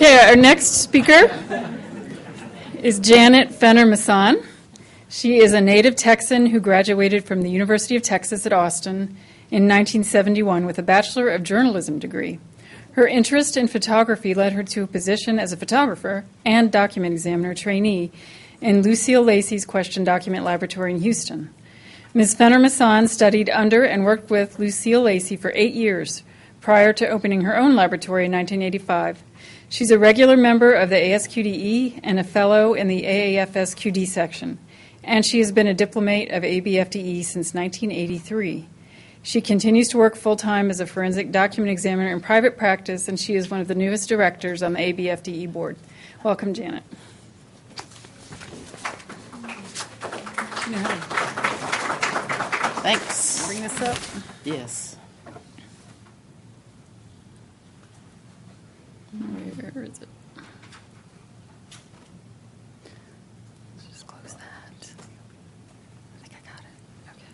Okay, our next speaker is Janet Fenner-Masson. She is a native Texan who graduated from the University of Texas at Austin in 1971 with a Bachelor of Journalism degree. Her interest in photography led her to a position as a photographer and document examiner trainee in Lucille Lacey's Question Document Laboratory in Houston. Ms. Fenner-Masson studied under and worked with Lucille Lacey for 8 years prior to opening her own laboratory in 1985. She's a regular member of the ASQDE and a fellow in the AAFSQD section, and she has been a diplomate of ABFDE since 1983. She continues to work full-time as a forensic document examiner in private practice, and she is one of the newest directors on the ABFDE board. Welcome, Janet. Thanks. Bring this up. Yes. Where is it? Let's just close that. I think I got it. Okay.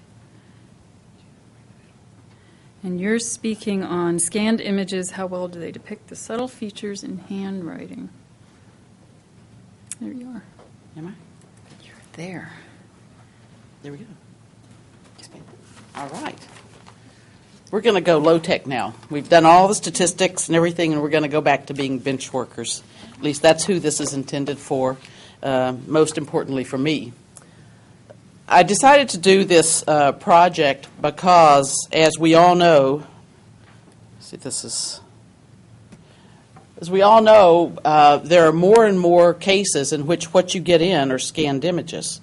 And you're speaking on scanned images. How well do they depict the subtle features in handwriting? There you are. Am I? You're there. There we go. Yes, ma'am. All right. We're going to go low-tech now. We've done all the statistics and everything, and we're going to go back to being bench workers. At least that's who this is intended for, most importantly for me. I decided to do this project because, as we all know, there are more and more cases in which what you get in are scanned images.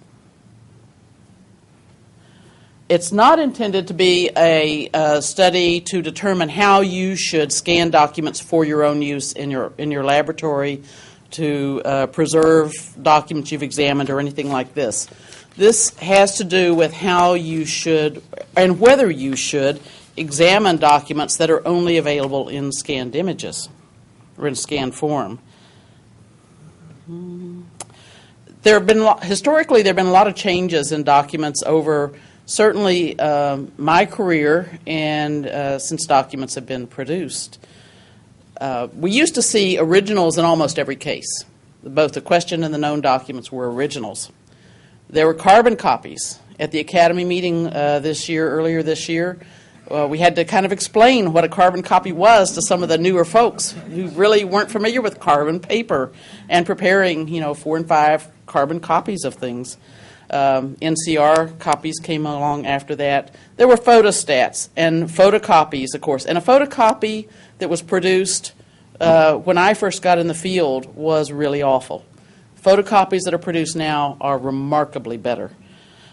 It's not intended to be a study to determine how you should scan documents for your own use in your laboratory, to preserve documents you've examined or anything like this. This has to do with how you should and whether you should examine documents that are only available in scanned images or in scanned form. Historically, there have been a lot of changes in documents over certainly my career and since documents have been produced. We used to see originals in almost every case. Both the question and the known documents were originals. There were carbon copies. At the Academy meeting earlier this year, we had to kind of explain what a carbon copy was to some of the newer folks who really weren't familiar with carbon paper and preparing, 4 and 5 carbon copies of things. NCR copies came along after that. There were photostats and photocopies, of course. And a photocopy that was produced when I first got in the field was really awful. Photocopies that are produced now are remarkably better.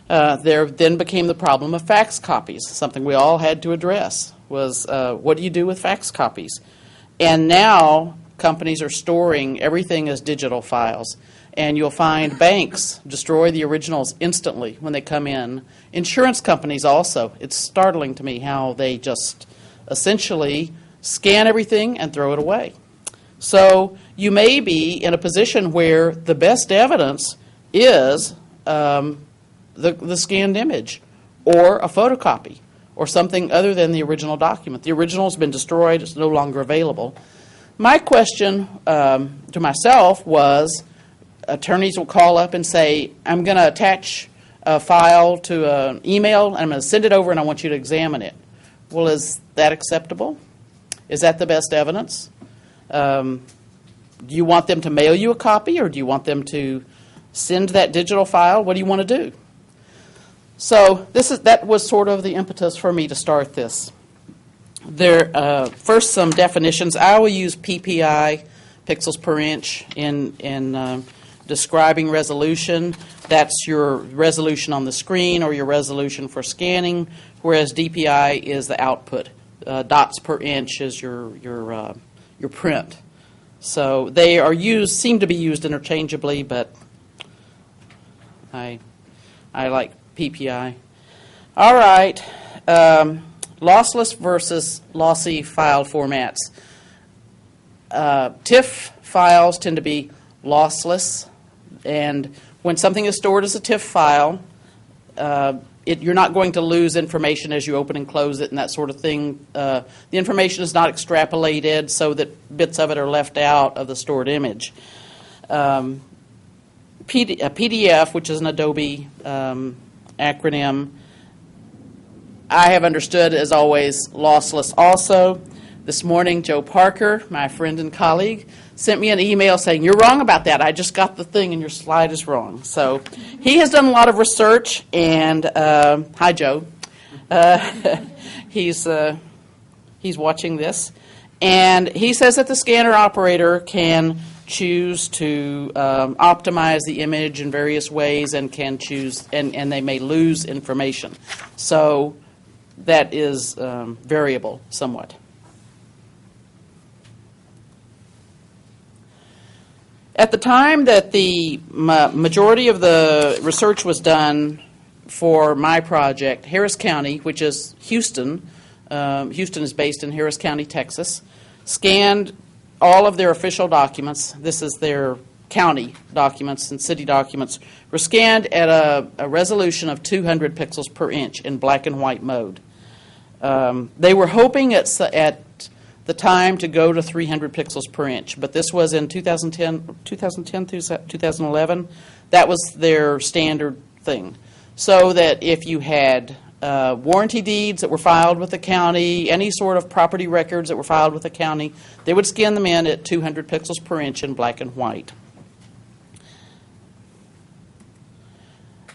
There then became the problem of fax copies. Something we all had to address was what do you do with fax copies? And now companies are storing everything as digital files. And you'll find banks destroy the originals instantly when they come in. Insurance companies also. It's startling to me how they just essentially scan everything and throw it away. So you may be in a position where the best evidence is the scanned image or a photocopy or something other than the original document. The original's been destroyed. It's no longer available. My question to myself was, attorneys will call up and say, I'm going to attach a file to an email, and I'm going to send it over, and I want you to examine it. Well, is that acceptable? Is that the best evidence? Do you want them to mail you a copy, or do you want them to send that digital file? What do you want to do? So that was sort of the impetus for me to start this. First, some definitions. I will use PPI, pixels per inch, in describing resolution. That's your resolution on the screen or your resolution for scanning, whereas DPI is the output. Dots per inch is your print. So they seem to be used interchangeably, but I like PPI. All right, lossless versus lossy file formats. TIFF files tend to be lossless. And when something is stored as a TIFF file, you're not going to lose information as you open and close it and that sort of thing. The information is not extrapolated so that bits of it are left out of the stored image. A PDF, which is an Adobe acronym, I have understood is always lossless also. This morning, Joe Parker, my friend and colleague, sent me an email saying, "You're wrong about that. I just got the thing and your slide is wrong." So he has done a lot of research, and hi, Joe. He's watching this, and he says that the scanner operator can choose to optimize the image in various ways and can choose, and they may lose information. So that is variable somewhat. At the time that the majority of the research was done for my project, Harris County, which is Houston, Houston is based in Harris County, Texas, scanned all of their official documents. This is their county documents and city documents, were scanned at a resolution of 200 pixels per inch in black and white mode. They were hoping at the time to go to 300 pixels per inch, but this was in 2010 through 2011. That was their standard thing. So that if you had warranty deeds that were filed with the county, any sort of property records that were filed with the county, they would scan them in at 200 pixels per inch in black and white.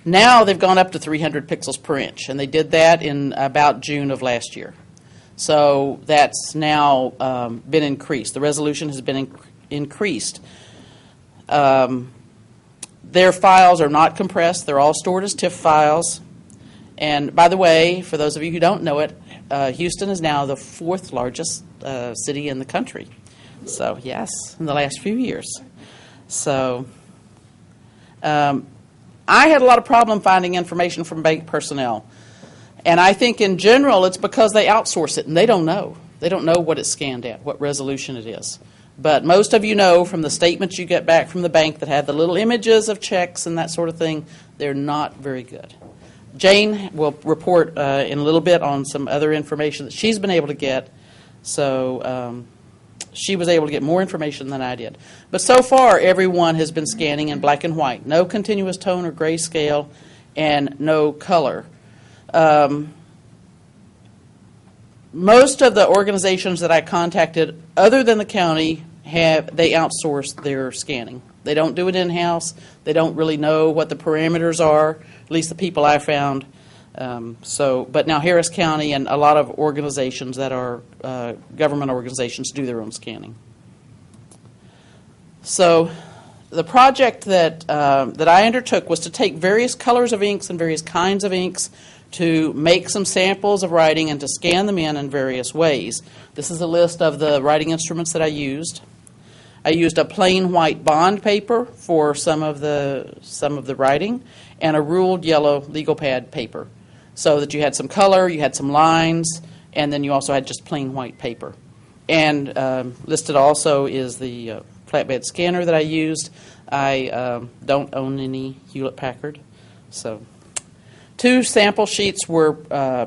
Now they've gone up to 300 pixels per inch, and they did that in about June of last year. So that's now been increased. The resolution has been increased. Their files are not compressed. They're all stored as TIFF files. And by the way, for those of you who don't know it, Houston is now the 4th largest city in the country. So yes, in the last few years. So I had a lot of problem finding information from bank personnel. And I think in general it's because they outsource it and they don't know. They don't know what it's scanned at, what resolution it is. But most of you know from the statements you get back from the bank that have the little images of checks and that sort of thing, they're not very good. Jane will report in a little bit on some other information that she's been able to get. So she was able to get more information than I did. But so far everyone has been scanning in black and white. No continuous tone or grayscale and no color. Most of the organizations that I contacted, other than the county, they outsource their scanning. They don't do it in-house. They don't really know what the parameters are, at least the people I found. But now Harris County and a lot of organizations that are government organizations do their own scanning. So the project that I undertook was to take various colors of inks and various kinds of inks to make some samples of writing and to scan them in various ways. This is a list of the writing instruments that I used. I used a plain white bond paper for some of the writing and a ruled yellow legal pad paper so that you had some color, you had some lines, and then you also had just plain white paper. And listed also is the flatbed scanner that I used. I don't own any Hewlett-Packard, so 2 sample sheets were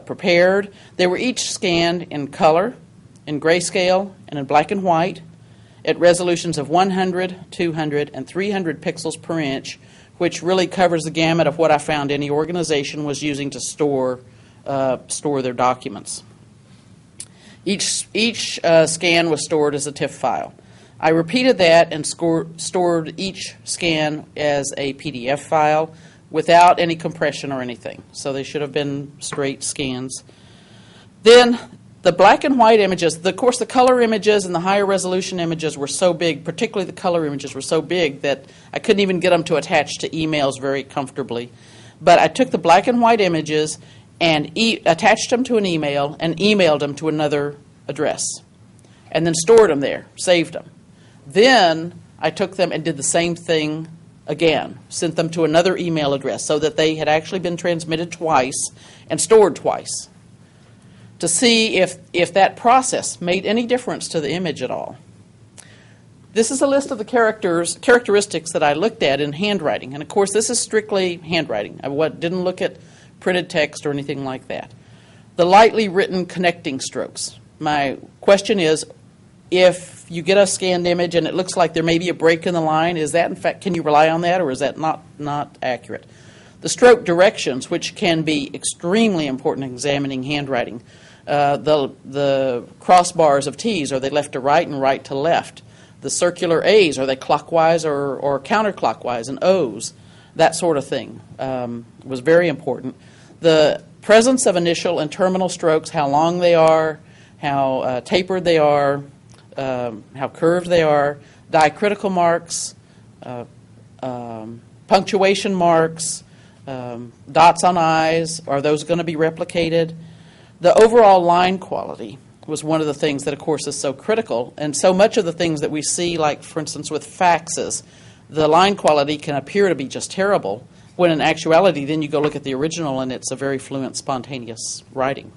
prepared. They were each scanned in color, in grayscale, and in black and white at resolutions of 100, 200, and 300 pixels per inch, which really covers the gamut of what I found any organization was using to store their documents. Each scan was stored as a TIFF file. I repeated that and stored each scan as a PDF file without any compression or anything. So they should have been straight scans. Then the black and white images, of course the color images and the higher resolution images were so big, particularly the color images were so big that I couldn't even get them to attach to emails very comfortably. But I took the black and white images and attached them to an email and emailed them to another address. And then stored them there, saved them. Then I took them and did the same thing again, sent them to another email address so that they had actually been transmitted twice and stored twice to see if that process made any difference to the image at all. This is a list of the characteristics that I looked at in handwriting. And of course, this is strictly handwriting. I didn't look at printed text or anything like that. The lightly written connecting strokes. My question is, if you get a scanned image and it looks like there may be a break in the line, is that in fact, can you rely on that, or is that not accurate? The stroke directions, which can be extremely important in examining handwriting. The crossbars of T's, are they left to right and right to left? The circular A's, are they clockwise or counterclockwise, and O's? That sort of thing was very important. The presence of initial and terminal strokes, how long they are, how tapered they are, how curved they are, diacritical marks, punctuation marks, dots on I's, are those going to be replicated? The overall line quality was one of the things that, of course, is so critical. And so much of the things that we see, like, for instance, with faxes, the line quality can appear to be just terrible, when in actuality, then you go look at the original and it's a very fluent, spontaneous writing.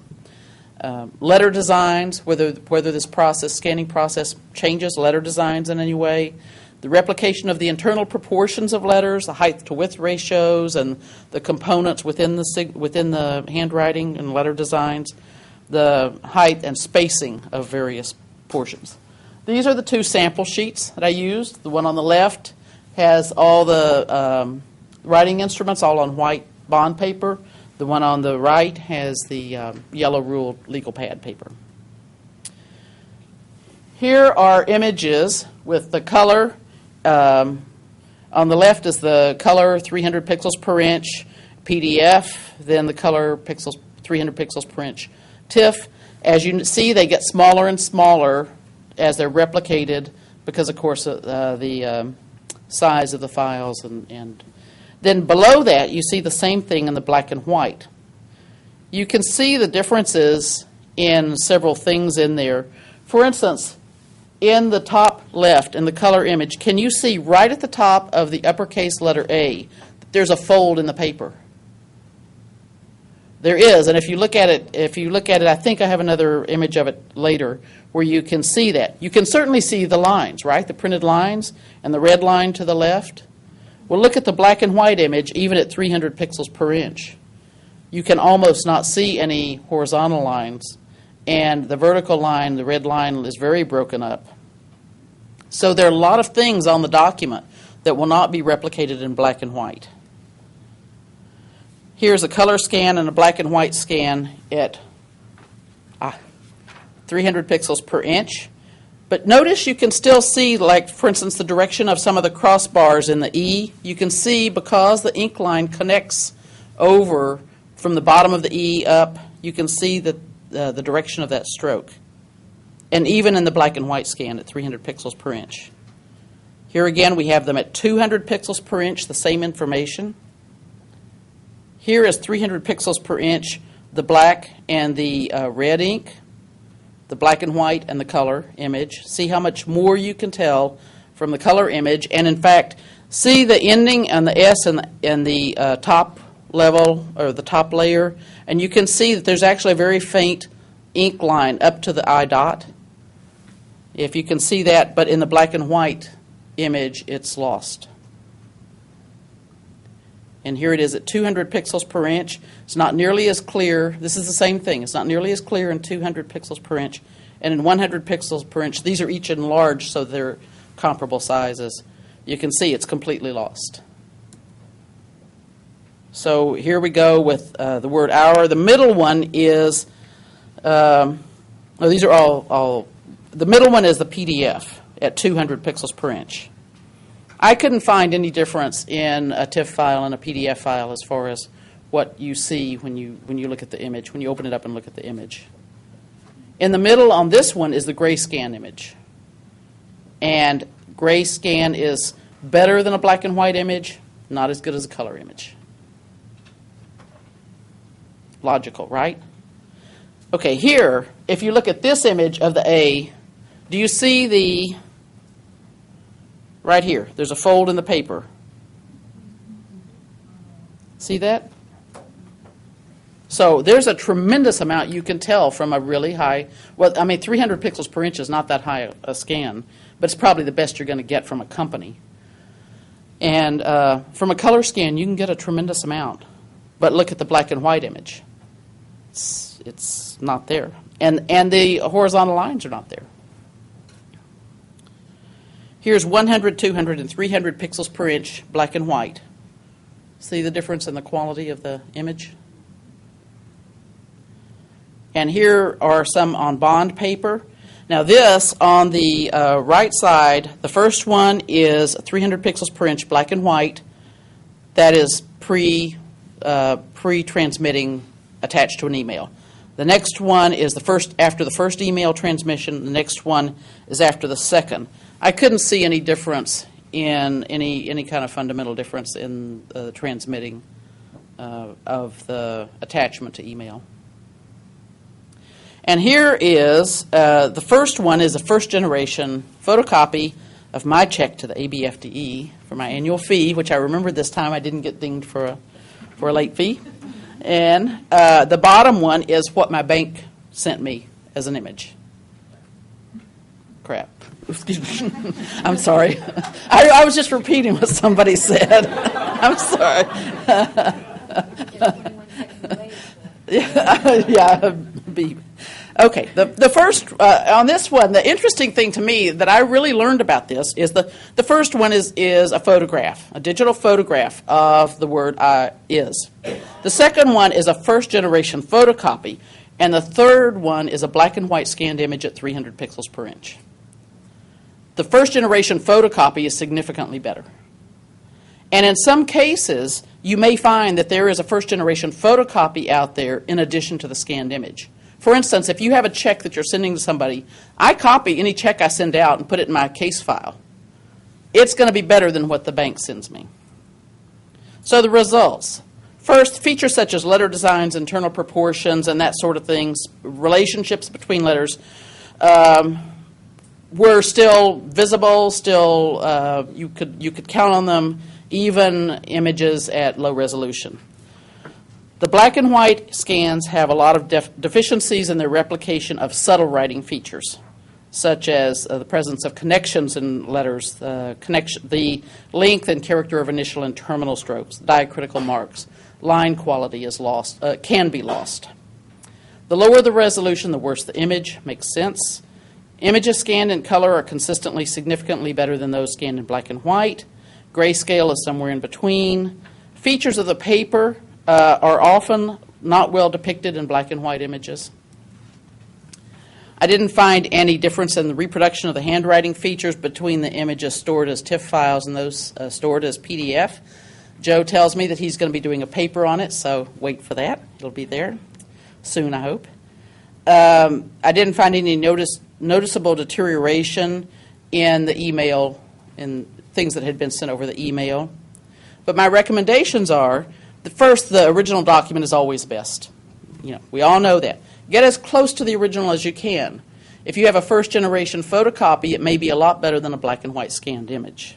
Letter designs, whether this scanning process changes letter designs in any way. The replication of the internal proportions of letters, the height to width ratios, and the components within the handwriting and letter designs, the height and spacing of various portions. These are the two sample sheets that I used. The one on the left has all the writing instruments all on white bond paper. The one on the right has the yellow ruled legal pad paper. Here are images with the color. On the left is the color 300 pixels per inch PDF, then the color pixels 300 pixels per inch TIFF. As you see, they get smaller and smaller as they're replicated because, of course, the size of the files. And then below that, you see the same thing in the black and white. You can see the differences in several things in there. For instance, in the top left, in the color image, can you see right at the top of the uppercase letter A that there's a fold in the paper? There is, and if you look at it, I think I have another image of it later where you can see that. You can certainly see the lines, right? The printed lines and the red line to the left. Well, look at the black and white image, even at 300 pixels per inch. You can almost not see any horizontal lines, and the vertical line, the red line, is very broken up. So there are a lot of things on the document that will not be replicated in black and white. Here's a color scan and a black and white scan at 300 pixels per inch. But notice you can still see, like, for instance, the direction of some of the crossbars in the E. You can see because the ink line connects over from the bottom of the E up, you can see the direction of that stroke. And even in the black and white scan at 300 pixels per inch. Here again, we have them at 200 pixels per inch, the same information. Here is 300 pixels per inch, the black and the red ink, the black and white and the color image. See how much more you can tell from the color image. And in fact, see the ending and the S and the top level, or the top layer. And you can see that there's actually a very faint ink line up to the I dot. If you can see that, but in the black and white image, it's lost. And here it is at 200 pixels per inch. It's not nearly as clear. This is the same thing. It's not nearly as clear in 200 pixels per inch. And in 100 pixels per inch, these are each enlarged so they're comparable sizes. You can see it's completely lost. So here we go with the word hour. The middle one is, these are all, the middle one is the PDF at 200 pixels per inch. I couldn't find any difference in a TIFF file and a PDF file as far as what you see when you look at the image, when you open it up and look at the image. In the middle on this one is the gray scan image. And gray scan is better than a black and white image, not as good as a color image. Logical, right? Okay, here, if you look at this image of the A, do you see the, right here, there's a fold in the paper. See that? So there's a tremendous amount you can tell from a really high, well, I mean, 300 pixels per inch is not that high a scan, but it's probably the best you're going to get from a company. And from a color scan, you can get a tremendous amount. But look at the black and white image. It's not there. And the horizontal lines are not there. Here's 100, 200, and 300 pixels per inch, black and white. See the difference in the quality of the image? And here are some on bond paper. Now this, on the right side, the first one is 300 pixels per inch, black and white. That is pre-transmitting attached to an email. The next one is after the first email transmission. The next one is after the second. I couldn't see any difference in any kind of fundamental difference in the transmitting of the attachment to email. And here is the first one is a first generation photocopy of my check to the ABFDE for my annual fee, which I remember this time I didn't get dinged for a late fee. And the bottom one is what my bank sent me as an image. Crap. Excuse me. I'm sorry. I was just repeating what somebody said. I'm sorry. Yeah, beep. Okay, the first, on this one, the interesting thing to me that I really learned about this is the first one is a photograph, a digital photograph of the word is. The second one is a first-generation photocopy, and the third one is a black and white scanned image at 300 pixels per inch. The first-generation photocopy is significantly better. And in some cases, you may find that there is a first-generation photocopy out there in addition to the scanned image. For instance, if you have a check that you're sending to somebody, I copy any check I send out and put it in my case file. It's going to be better than what the bank sends me. So the results. First, features such as letter designs, internal proportions, and that sort of things, relationships between letters, were still visible, still you could count on them, even images at low resolution. The black and white scans have a lot of deficiencies in their replication of subtle writing features, such as the presence of connections in letters, the length and character of initial and terminal strokes, diacritical marks. Line quality is lost, can be lost. The lower the resolution, the worse the image. Makes sense. Images scanned in color are consistently significantly better than those scanned in black and white. Grayscale is somewhere in between. Features of the paper are often not well depicted in black and white images. I didn't find any difference in the reproduction of the handwriting features between the images stored as TIFF files and those stored as PDF. Joe tells me that he's going to be doing a paper on it, so wait for that. It'll be there soon, I hope. I didn't find any noticeable deterioration in the email, in things that had been sent over the email. But my recommendations are, first, the original document is always best. You know, we all know that. Get as close to the original as you can. If you have a first-generation photocopy, it may be a lot better than a black and white scanned image.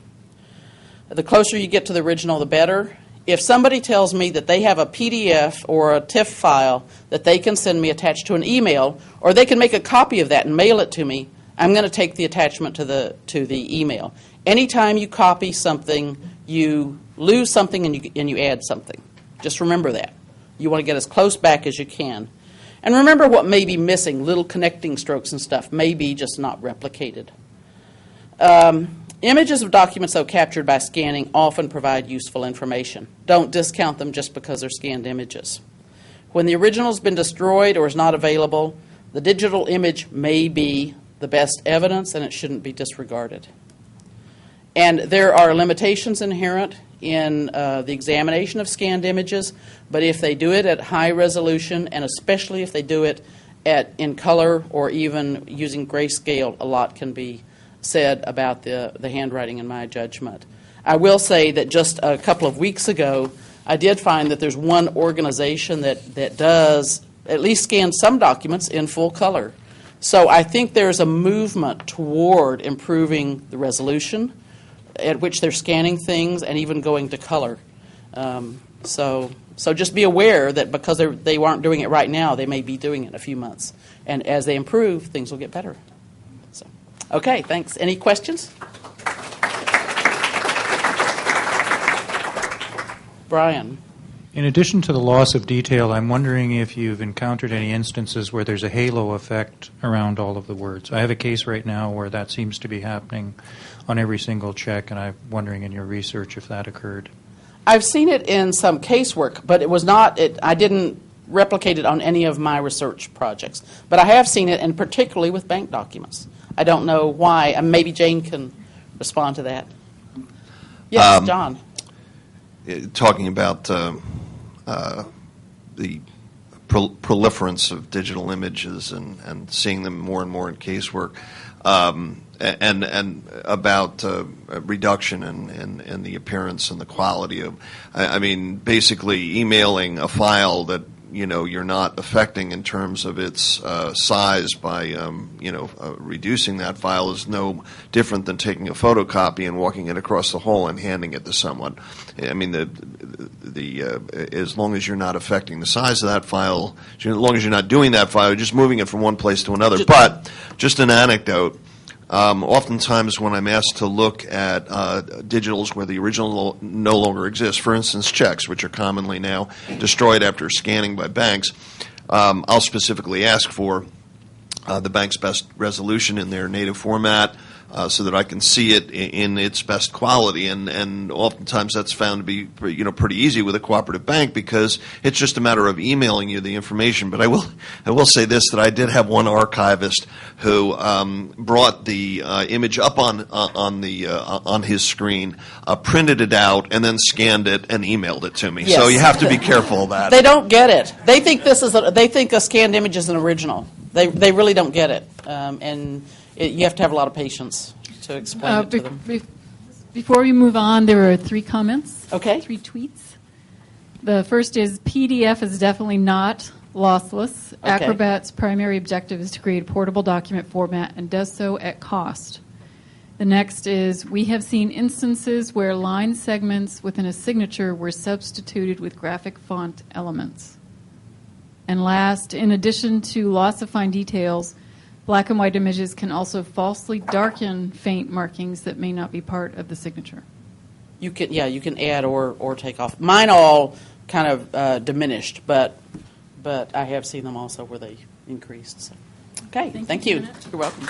The closer you get to the original, the better. If somebody tells me that they have a PDF or a TIFF file that they can send me attached to an email, or they can make a copy of that and mail it to me, I'm going to take the attachment to the email. Anytime you copy something, you lose something and you add something. Just remember that. You want to get as close back as you can. And remember what may be missing, little connecting strokes and stuff, may be just not replicated. Images of documents, though, captured by scanning often provide useful information. Don't discount them just because they're scanned images. When the original has been destroyed or is not available, the digital image may be the best evidence and it shouldn't be disregarded. And there are limitations inherent in the examination of scanned images, but if they do it at high resolution, and especially if they do it in color or even using grayscale, a lot can be said about the handwriting in my judgment. I will say that just a couple of weeks ago, I did find that there's one organization that does at least scan some documents in full color. So I think there's a movement toward improving the resolution at which they're scanning things and even going to color. So just be aware that because they aren't doing it right now, they may be doing it in a few months. And as they improve, things will get better. So, okay, thanks. Any questions? Brian. In addition to the loss of detail, I'm wondering if you've encountered any instances where there's a halo effect around all of the words. I have a case right now where that seems to be happening on every single check, and I'm wondering in your research if that occurred. I've seen it in some casework, but it was not, I didn't replicate it on any of my research projects. But I have seen it, and particularly with bank documents. I don't know why. Maybe Jane can respond to that. Yes, John. Talking about the proliferance of digital images and seeing them more and more in casework, and about reduction in the appearance and the quality of, I mean, basically emailing a file that you're not affecting in terms of its size by reducing that file is no different than taking a photocopy and walking it across the hall and handing it to someone. I mean, as long as you're not affecting the size of that file, as long as you're not doing that file, you're just moving it from one place to another. But just an anecdote. Oftentimes when I'm asked to look at digitals where the original no longer exists, for instance checks, which are commonly now destroyed after scanning by banks, I'll specifically ask for the bank's best resolution in their native format so that I can see it in its best quality, and oftentimes that's found to be pretty easy with a cooperative bank because it's just a matter of emailing you the information. But I will say this, that I did have one archivist who brought the image up on his screen, printed it out, and then scanned it and emailed it to me. Yes. So you have to be careful of that. They don't get it. They think they think a scanned image is an original. They really don't get it, and you have to have a lot of patience to explain it to them. Before we move on, there are 3 comments. Okay. 3 tweets. The first is PDF is definitely not lossless. Okay. Acrobat's primary objective is to create a portable document format and does so at cost. The next is we have seen instances where line segments within a signature were substituted with graphic font elements. And last, in addition to loss of fine details, black and white images can also falsely darken faint markings that may not be part of the signature. You can add or take off. Mine all kind of diminished, but I have seen them also where they increased. So. Okay, thank you. You're welcome.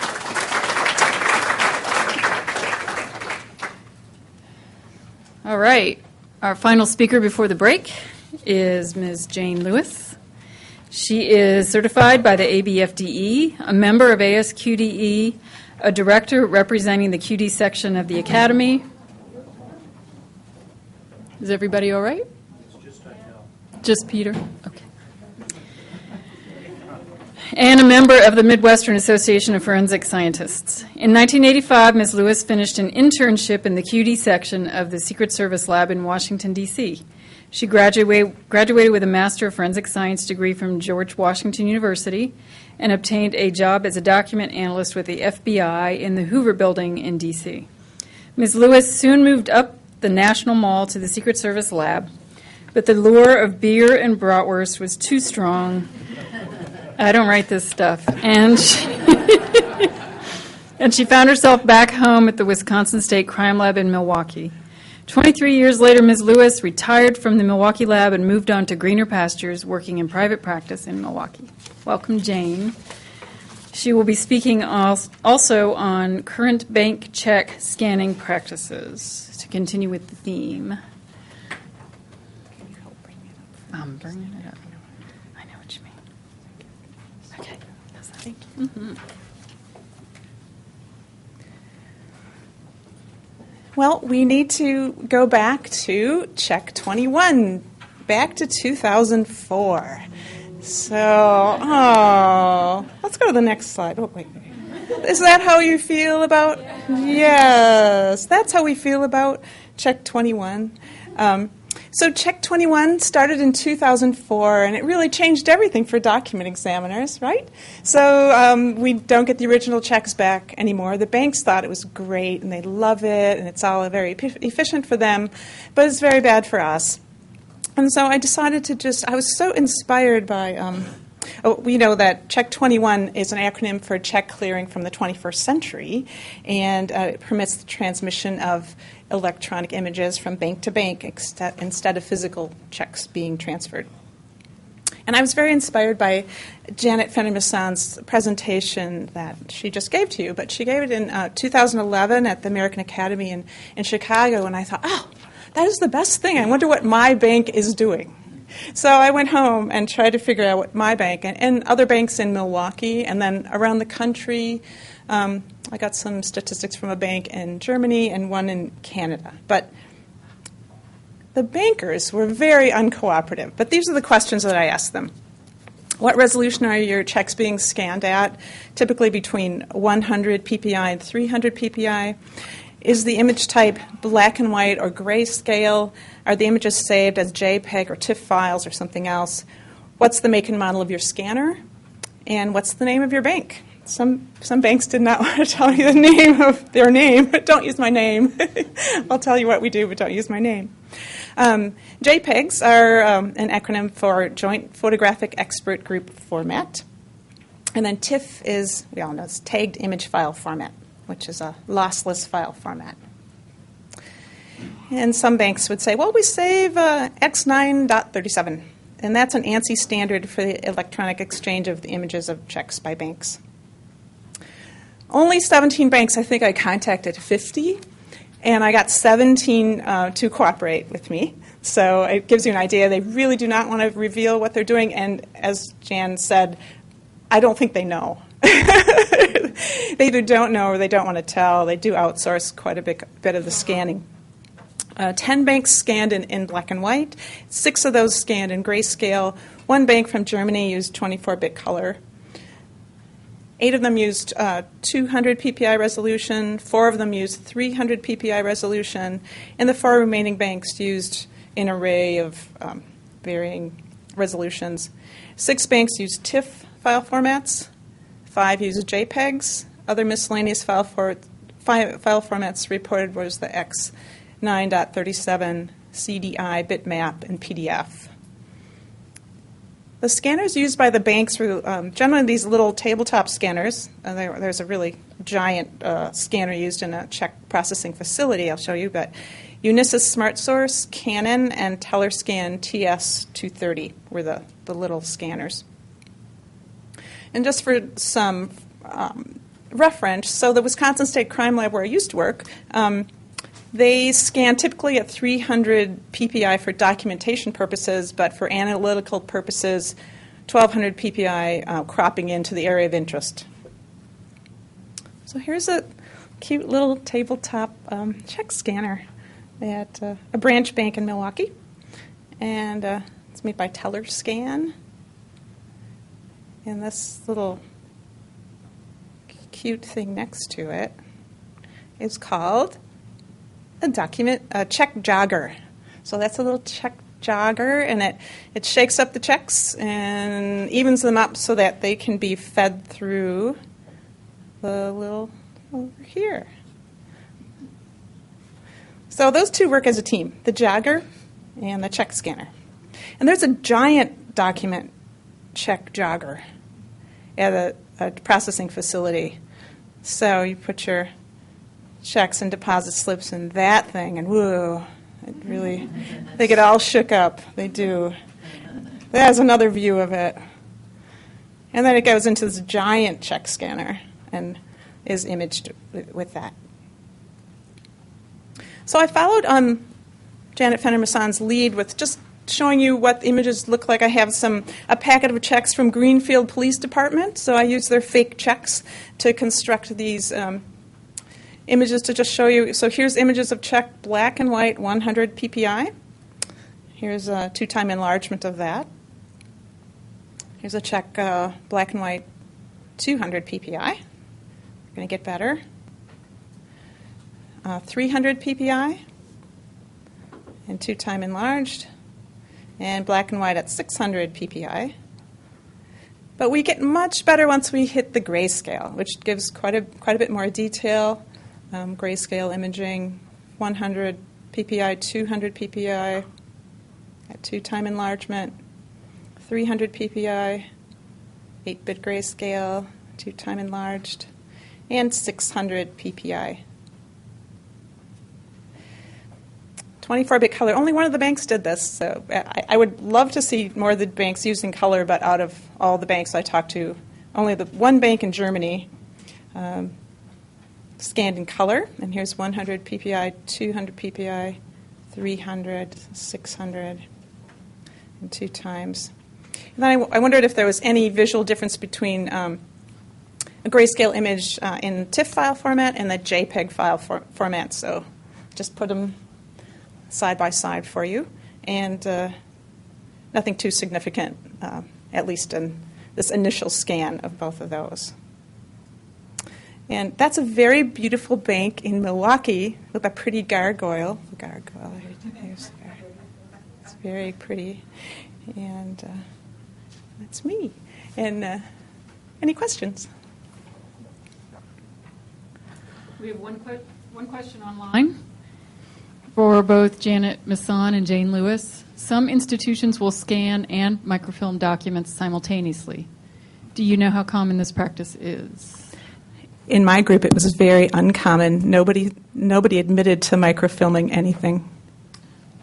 All right. Our final speaker before the break is Ms. Jane Lewis. She is certified by the ABFDE, a member of ASQDE, a director representing the QD section of the Academy. Is everybody all right? Just Peter? Okay. And a member of the Midwestern Association of Forensic Scientists. In 1985, Ms. Lewis finished an internship in the QD section of the Secret Service lab in Washington, D.C. She graduated with a Master of Forensic Science degree from George Washington University and obtained a job as a document analyst with the FBI in the Hoover Building in D.C. Ms. Lewis soon moved up the National Mall to the Secret Service lab, but the lure of beer and bratwurst was too strong. I don't write this stuff. And she found herself back home at the Wisconsin State Crime Lab in Milwaukee. 23 years later, Ms. Lewis retired from the Milwaukee lab and moved on to greener pastures, working in private practice in Milwaukee. Welcome, Jane. She will be speaking also on current bank check scanning practices to continue with the theme. Can you help bring it up? I'm bringing it up. I know what you mean. Okay. Thank you. Mm-hmm. Well, we need to go back to check 21, back to 2004. So, let's go to the next slide. Oh, wait. Is that how you feel about? Yes, that's how we feel about check 21. So check 21 started in 2004, and it really changed everything for document examiners, right? So we don't get the original checks back anymore. The banks thought it was great, and they love it, and it's all very efficient for them, but it's very bad for us. And so I decided to I was so inspired by, we know that Check 21 is an acronym for check clearing from the 21st century, and it permits the transmission of electronic images from bank to bank instead of physical checks being transferred. And I was very inspired by Janet Fenner-Masson's presentation that she just gave to you, but she gave it in 2011 at the American Academy in Chicago, and I thought, oh, that is the best thing. I wonder what my bank is doing. So I went home and tried to figure out what my bank and other banks in Milwaukee and then around the country. I got some statistics from a bank in Germany and one in Canada. But the bankers were very uncooperative. But these are the questions that I asked them. What resolution are your checks being scanned at? Typically between 100 ppi and 300 ppi. Is the image type black and white or grayscale? Are the images saved as JPEG or TIFF files or something else? What's the make and model of your scanner? And what's the name of your bank? Some banks did not want to tell me the name of their name. Don't use my name. I'll tell you what we do, but don't use my name. JPEGs are an acronym for Joint Photographic Expert Group Format. And then TIFF is, we all know, it's Tagged Image File Format, which is a lossless file format. And some banks would say, well, we save X9.37. And that's an ANSI standard for the electronic exchange of the images of checks by banks. Only 17 banks, I think I contacted 50, and I got 17 to cooperate with me. So it gives you an idea. They really do not want to reveal what they're doing, and as Jan said, I don't think they know. They either don't know or they don't want to tell. They do outsource quite a bit of the scanning. 10 banks scanned in black and white. 6 of those scanned in grayscale. 1 bank from Germany used 24-bit color. 8 of them used 200 ppi resolution. 4 of them used 300 ppi resolution. And the 4 remaining banks used an array of varying resolutions. 6 banks used TIFF file formats. 5 used JPEGs. Other miscellaneous file formats reported was the X9.37, CDI, bitmap, and PDF. The scanners used by the banks were generally these little tabletop scanners. There's a really giant scanner used in a check processing facility I'll show you, but Unisys Smart Source, Canon, and Telerscan TS230 were the little scanners. And just for some reference, so the Wisconsin State Crime Lab where I used to work, they scan typically at 300 ppi for documentation purposes, but for analytical purposes, 1200 ppi cropping into the area of interest. So here's a cute little tabletop check scanner at a branch bank in Milwaukee. And it's made by Telerscan. And this little cute thing next to it is called a check jogger. So that's a little check jogger, and it shakes up the checks and evens them up so that they can be fed through the little over here. So those two work as a team, the jogger and the check scanner. And there's a giant document check jogger at a processing facility. So you put your checks and deposit slips in that thing, and whoa, they get all shook up. They do. There's another view of it. And then it goes into this giant check scanner and is imaged with that. So I followed Janet Fenner-Masson's lead with just showing you what the images look like. I have a packet of checks from Greenfield Police Department, so I used their fake checks to construct these images to just show you. So here's images of check, black and white, 100 ppi. Here's a 2-time enlargement of that. Here's a check, black and white, 200 ppi. We're going to get better. 300 ppi and 2-time enlarged, and black and white at 600 ppi. But we get much better once we hit the grayscale, which gives quite a bit more detail. Grayscale imaging, 100 ppi, 200 ppi at 2-time enlargement, 300 ppi, 8-bit grayscale, 2-time enlarged, and 600 ppi. 24-bit color. Only one of the banks did this, so I would love to see more of the banks using color, but out of all the banks I talked to, only the one bank in Germany scanned in color. And here's 100 PPI, 200 PPI, 300, 600, and 2 times. And then I wondered if there was any visual difference between a grayscale image in TIFF file format and the JPEG file format. So just put them side by side for you, and nothing too significant, at least in this initial scan of both of those. And that's a very beautiful bank in Milwaukee with a pretty gargoyle. It's very pretty, and that's me. And any questions? We have one question online for both Janet Masson and Jane Lewis. Some institutions will scan and microfilm documents simultaneously. Do you know how common this practice is? In my group, it was very uncommon. Nobody admitted to microfilming anything.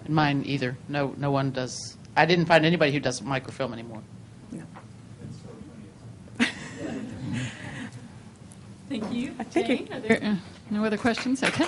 In mine either. No one does. I didn't find anybody who does microfilm anymore. No. Thank you. Thank you. Jane, are there no other questions? Okay.